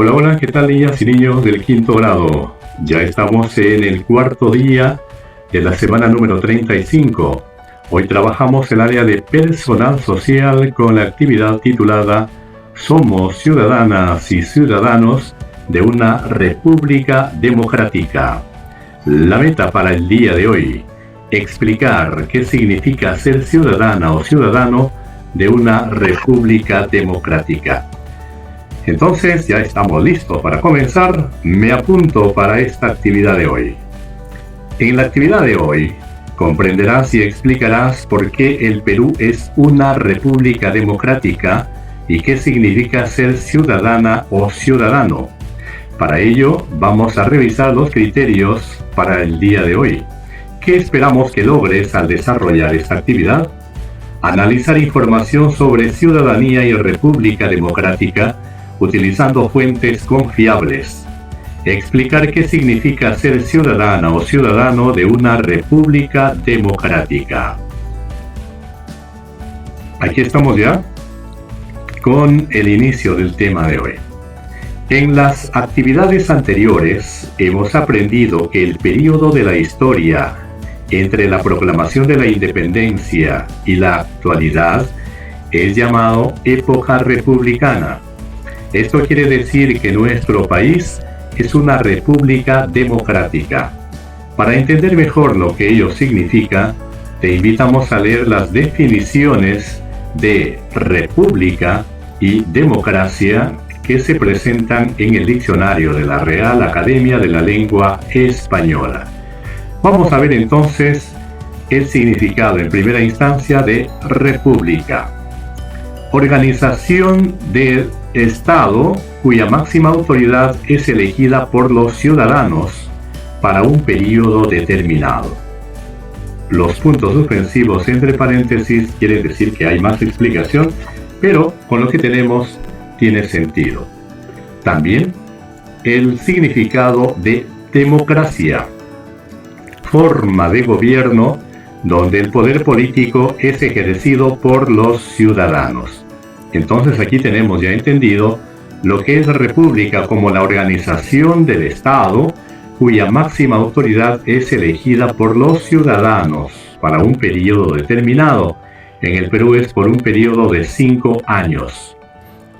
Hola, hola, ¿qué tal niñas y niños del quinto grado? Ya estamos en el cuarto día de la semana número 35. Hoy trabajamos el área de personal social con la actividad titulada Somos ciudadanas y ciudadanos de una república democrática. La meta para el día de hoy: explicar qué significa ser ciudadana o ciudadano de una república democrática. Entonces ya estamos listos para comenzar. Me apunto para esta actividad de hoy. En la actividad de hoy comprenderás y explicarás por qué el Perú es una república democrática y qué significa ser ciudadana o ciudadano. Para ello vamos a revisar los criterios para el día de hoy. ¿Qué esperamos que logres al desarrollar esta actividad? Analizar información sobre ciudadanía y república democrática utilizando fuentes confiables. Explicar qué significa ser ciudadana o ciudadano de una república democrática. Aquí estamos ya con el inicio del tema de hoy. En las actividades anteriores hemos aprendido que el periodo de la historia entre la proclamación de la independencia y la actualidad es llamado época republicana. Esto quiere decir que nuestro país es una república democrática. Para entender mejor lo que ello significa, te invitamos a leer las definiciones de república y democracia que se presentan en el diccionario de la Real Academia de la Lengua Española. Vamos a ver entonces el significado en primera instancia de república. Organización del Estado cuya máxima autoridad es elegida por los ciudadanos para un periodo determinado. Los puntos suspensivos entre paréntesis quieren decir que hay más explicación, pero con lo que tenemos tiene sentido. También el significado de democracia: forma de gobierno donde el poder político es ejercido por los ciudadanos. Entonces aquí tenemos ya entendido lo que es república como la organización del Estado cuya máxima autoridad es elegida por los ciudadanos para un periodo determinado. En el Perú es por un periodo de 5 años.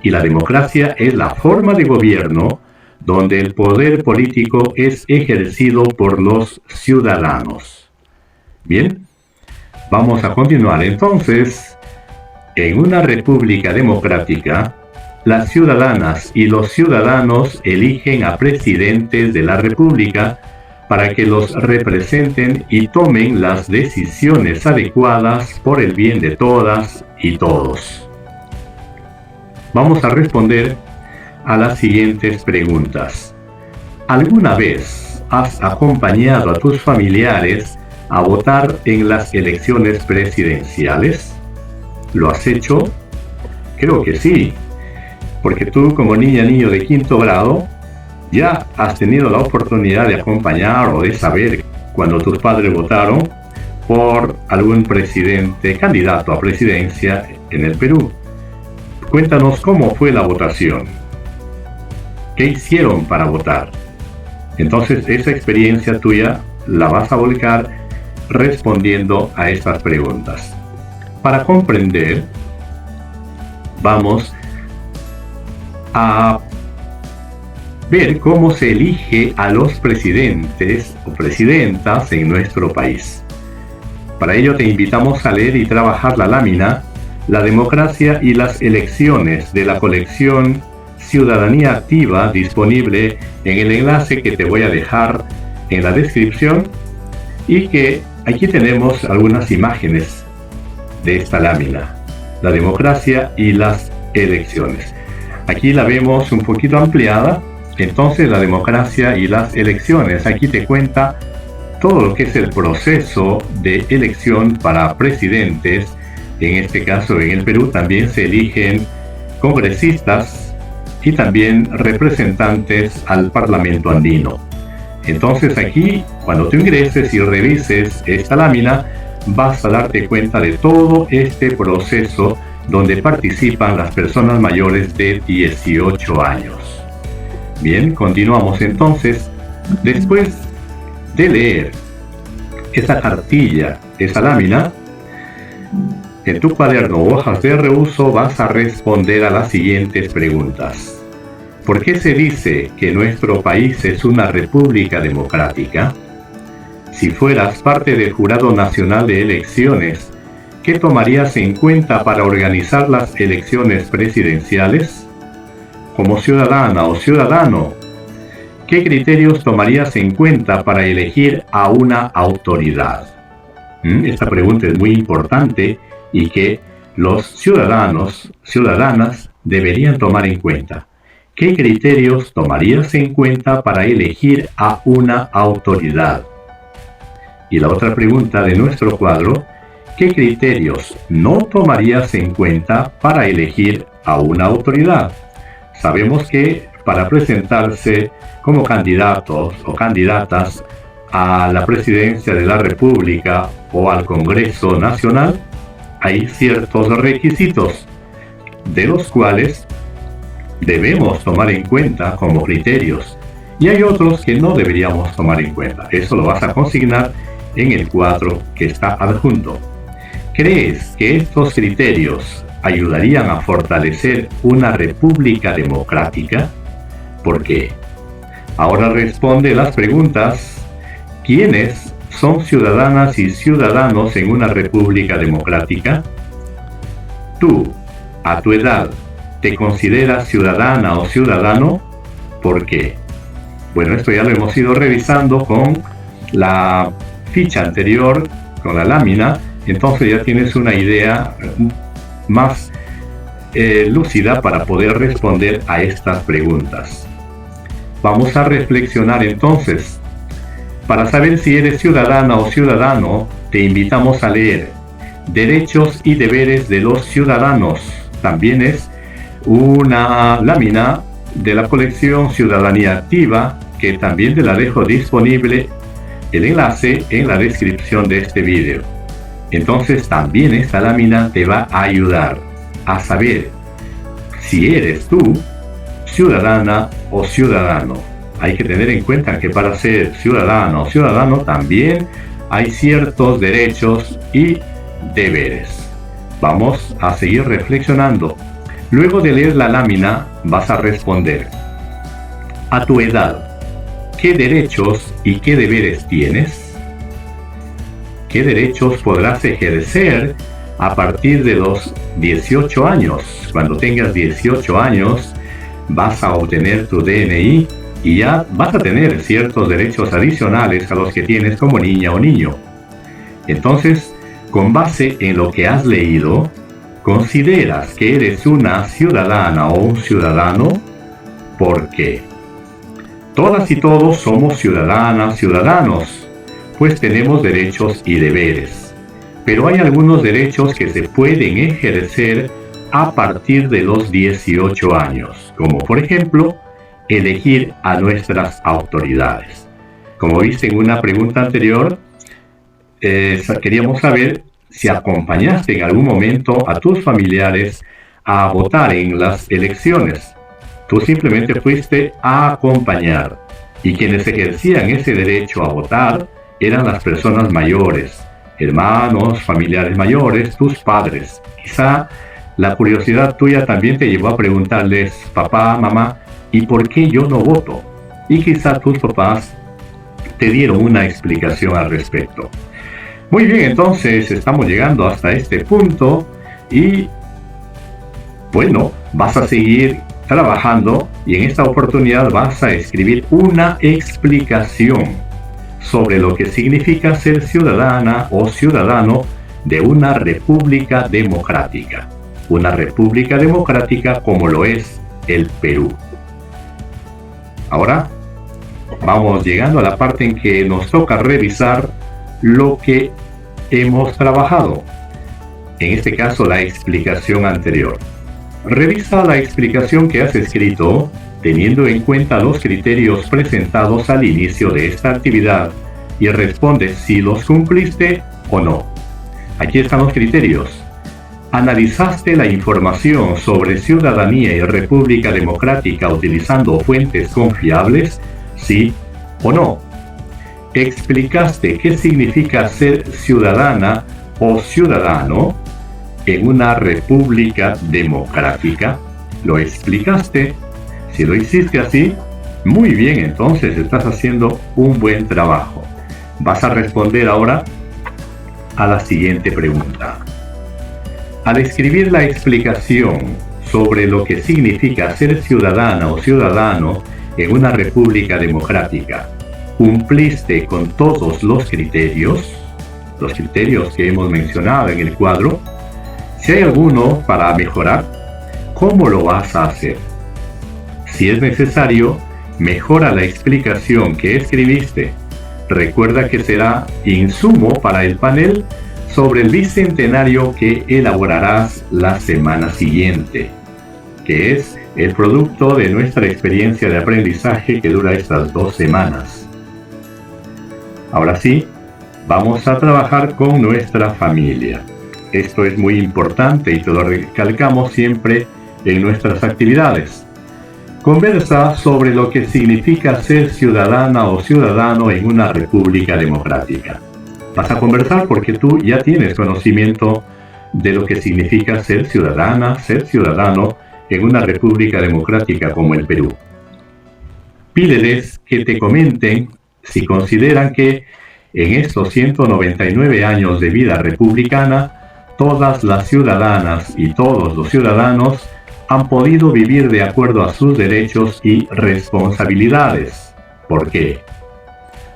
Y la democracia es la forma de gobierno donde el poder político es ejercido por los ciudadanos. Bien, vamos a continuar entonces. En una república democrática, las ciudadanas y los ciudadanos eligen a presidentes de la república para que los representen y tomen las decisiones adecuadas por el bien de todas y todos. Vamos a responder a las siguientes preguntas. ¿Alguna vez has acompañado a tus familiares a votar en las elecciones presidenciales? ¿Lo has hecho? Creo que sí, porque tú como niño de quinto grado ya has tenido la oportunidad de acompañar o de saber cuando tus padres votaron por algún presidente, candidato a presidencia en el Perú. Cuéntanos cómo fue la votación. ¿Qué hicieron para votar? Entonces esa experiencia tuya la vas a volcar respondiendo a estas preguntas. Para comprender, vamos a ver cómo se elige a los presidentes o presidentas en nuestro país. Para ello te invitamos a leer y trabajar la lámina La democracia y las elecciones de la colección Ciudadanía Activa, disponible en el enlace que te voy a dejar en la descripción, y que aquí tenemos algunas imágenes de esta lámina, la democracia y las elecciones. Aquí la vemos un poquito ampliada. Entonces, la democracia y las elecciones, aquí te cuenta todo lo que es el proceso de elección para presidentes. En este caso, en el Perú también se eligen congresistas y también representantes al Parlamento andino. Entonces aquí, cuando tú ingreses y revises esta lámina, vas a darte cuenta de todo este proceso donde participan las personas mayores de 18 años. Bien, continuamos entonces. Después de leer esa cartilla, esa lámina, en tu cuaderno o hojas de reuso vas a responder a las siguientes preguntas. ¿Por qué se dice que nuestro país es una república democrática? Si fueras parte del Jurado Nacional de Elecciones, ¿qué tomarías en cuenta para organizar las elecciones presidenciales? Como ciudadana o ciudadano, ¿qué criterios tomarías en cuenta para elegir a una autoridad? Esta pregunta es muy importante y que los ciudadanos, ciudadanas, deberían tomar en cuenta. ¿Qué criterios tomarías en cuenta para elegir a una autoridad? Y la otra pregunta de nuestro cuadro, ¿qué criterios no tomarías en cuenta para elegir a una autoridad? Sabemos que para presentarse como candidatos o candidatas a la presidencia de la República o al Congreso Nacional, hay ciertos requisitos, de los cuales debemos tomar en cuenta como criterios, y hay otros que no deberíamos tomar en cuenta. Eso lo vas a consignar en el cuadro que está adjunto. ¿Crees que estos criterios ayudarían a fortalecer una república democrática? ¿Por qué? Ahora responde las preguntas. ¿Quiénes son ciudadanas y ciudadanos en una república democrática? Tú, a tu edad, ¿te consideras ciudadana o ciudadano? ¿Por qué? Bueno, esto ya lo hemos ido revisando con la ficha anterior, con la lámina, entonces ya tienes una idea más lúcida para poder responder a estas preguntas. Vamos a reflexionar entonces. Para saber si eres ciudadana o ciudadano, te invitamos a leer Derechos y Deberes de los Ciudadanos. También es una lámina de la colección Ciudadanía Activa, que también te la dejo disponible el enlace en la descripción de este video. Entonces también esta lámina te va a ayudar a saber si eres tú ciudadana o ciudadano. Hay que tener en cuenta que para ser ciudadano o ciudadano también hay ciertos derechos y deberes. Vamos a seguir reflexionando. Luego de leer la lámina vas a responder. A tu edad, ¿qué derechos y qué deberes tienes? ¿Qué derechos podrás ejercer a partir de los 18 años? Cuando tengas 18 años vas a obtener tu DNI y ya vas a tener ciertos derechos adicionales a los que tienes como niña o niño. Entonces, con base en lo que has leído, ¿consideras que eres una ciudadana o un ciudadano? ¿Por qué? Todas y todos somos ciudadanas, ciudadanos, pues tenemos derechos y deberes. Pero hay algunos derechos que se pueden ejercer a partir de los 18 años, como por ejemplo, elegir a nuestras autoridades. Como viste en una pregunta anterior, queríamos saber si acompañaste en algún momento a tus familiares a votar en las elecciones. Tú simplemente fuiste a acompañar, y quienes ejercían ese derecho a votar eran las personas mayores, hermanos, familiares mayores, tus padres. Quizá la curiosidad tuya también te llevó a preguntarles, papá, mamá, ¿y por qué yo no voto? Y quizá tus papás te dieron una explicación al respecto. Muy bien, entonces estamos llegando hasta este punto y bueno, vas a seguir trabajando y en esta oportunidad vas a escribir una explicación sobre lo que significa ser ciudadana o ciudadano de una república democrática. Una república democrática como lo es el Perú. Ahora vamos llegando a la parte en que nos toca revisar lo que hemos trabajado. En este caso, la explicación anterior. Revisa la explicación que has escrito teniendo en cuenta los criterios presentados al inicio de esta actividad y responde si los cumpliste o no. Aquí están los criterios. ¿Analizaste la información sobre ciudadanía y república democrática utilizando fuentes confiables? ¿Sí o no? ¿Explicaste qué significa ser ciudadana o ciudadano en una república democrática? ¿Lo explicaste? Si lo hiciste así, muy bien, entonces estás haciendo un buen trabajo. Vas a responder ahora a la siguiente pregunta. Al escribir la explicación sobre lo que significa ser ciudadana o ciudadano en una república democrática, ¿cumpliste con todos los criterios que hemos mencionado en el cuadro? Si hay alguno para mejorar, ¿cómo lo vas a hacer? Si es necesario, mejora la explicación que escribiste. Recuerda que será insumo para el panel sobre el bicentenario que elaborarás la semana siguiente, que es el producto de nuestra experiencia de aprendizaje que dura estas 2 semanas. Ahora sí, vamos a trabajar con nuestra familia. Esto es muy importante y te lo recalcamos siempre en nuestras actividades. Conversa sobre lo que significa ser ciudadana o ciudadano en una república democrática. Vas a conversar porque tú ya tienes conocimiento de lo que significa ser ciudadana, ser ciudadano en una república democrática como el Perú. Pídeles que te comenten si consideran que en estos 199 años de vida republicana, todas las ciudadanas y todos los ciudadanos han podido vivir de acuerdo a sus derechos y responsabilidades. ¿Por qué?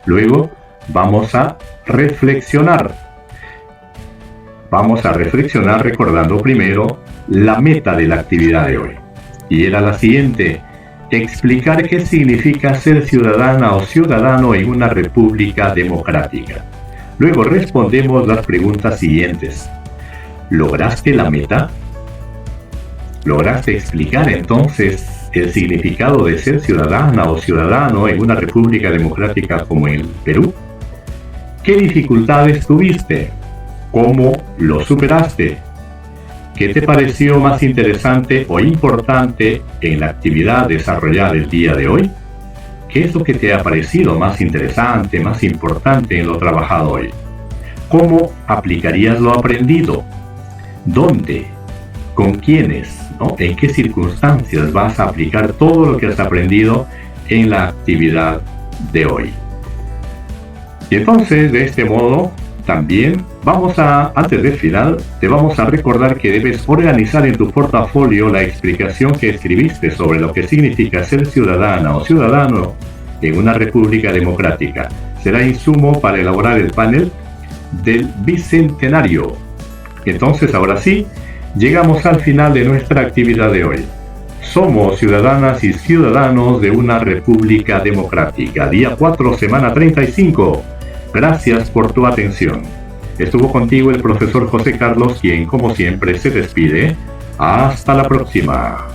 Luego vamos a reflexionar. Vamos a reflexionar recordando primero la meta de la actividad de hoy. Y era la siguiente: explicar qué significa ser ciudadana o ciudadano en una república democrática. Luego respondemos las preguntas siguientes. ¿Lograste la meta? ¿Lograste explicar entonces el significado de ser ciudadana o ciudadano en una república democrática como el Perú? ¿Qué dificultades tuviste? ¿Cómo lo superaste? ¿Qué te pareció más interesante o importante en la actividad desarrollada el día de hoy? ¿Qué es lo que te ha parecido más interesante, más importante en lo trabajado hoy? ¿Cómo aplicarías lo aprendido? ¿Dónde? ¿Con quiénes? ¿No? ¿En qué circunstancias vas a aplicar todo lo que has aprendido en la actividad de hoy? Y entonces, de este modo, también antes del final, te vamos a recordar que debes organizar en tu portafolio la explicación que escribiste sobre lo que significa ser ciudadana o ciudadano en una república democrática. Será insumo para elaborar el panel del bicentenario. Entonces, ahora sí, llegamos al final de nuestra actividad de hoy. Somos ciudadanas y ciudadanos de una república democrática. Día 4, semana 35. Gracias por tu atención. Estuvo contigo el profesor José Carlos, quien como siempre se despide. Hasta la próxima.